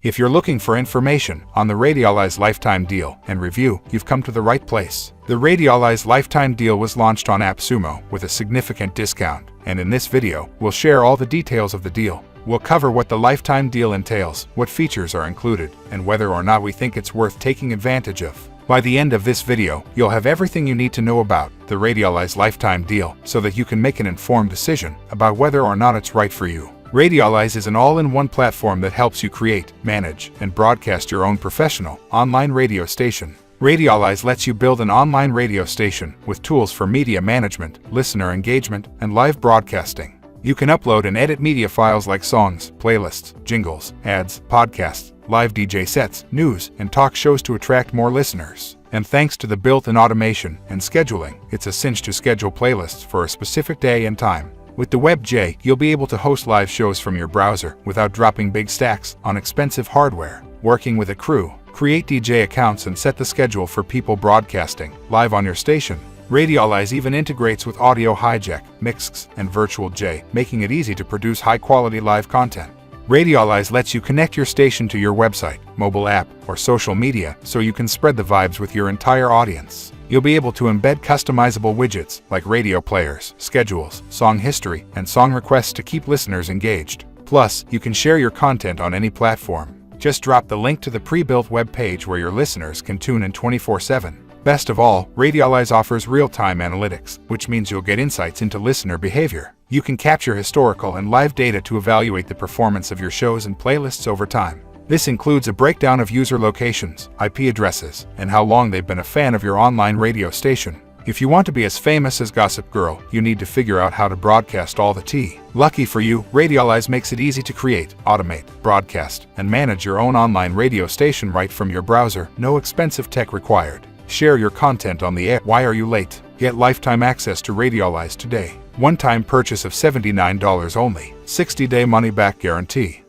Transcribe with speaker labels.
Speaker 1: If you're looking for information on the Radiolize Lifetime Deal and Review, you've come to the right place. The Radiolize Lifetime Deal was launched on Appsumo with a significant discount, and in this video, we'll share all the details of the deal. We'll cover what the lifetime deal entails, what features are included, and whether or not we think it's worth taking advantage of. By the end of this video, you'll have everything you need to know about the Radiolize Lifetime Deal so that you can make an informed decision about whether or not it's right for you. Radiolize is an all-in-one platform that helps you create, manage, and broadcast your own professional online radio station. Radiolize lets you build an online radio station with tools for media management, listener engagement, and live broadcasting. You can upload and edit media files like songs, playlists, jingles, ads, podcasts, live DJ sets, news, and talk shows to attract more listeners. And thanks to the built-in automation and scheduling, it's a cinch to schedule playlists for a specific day and time. With the WebJ, you'll be able to host live shows from your browser without dropping big stacks on expensive hardware. Working with a crew, create DJ accounts and set the schedule for people broadcasting live on your station. Radiolize even integrates with Audio Hijack, Mixx, and Virtual J, making it easy to produce high-quality live content. Radiolize lets you connect your station to your website, mobile app, or social media so you can spread the vibes with your entire audience. You'll be able to embed customizable widgets like radio players, schedules, song history, and song requests to keep listeners engaged. Plus, you can share your content on any platform. Just drop the link to the pre-built web page where your listeners can tune in 24/7. Best of all, Radiolize offers real-time analytics, which means you'll get insights into listener behavior. You can capture historical and live data to evaluate the performance of your shows and playlists over time. This includes a breakdown of user locations, IP addresses, and how long they've been a fan of your online radio station. If you want to be as famous as Gossip Girl, you need to figure out how to broadcast all the tea. Lucky for you, Radiolize makes it easy to create, automate, broadcast, and manage your own online radio station right from your browser. No expensive tech required. Share your content on the air. Why are you late? Get lifetime access to Radiolize today. One-time purchase of $79 only. 60-day money-back guarantee.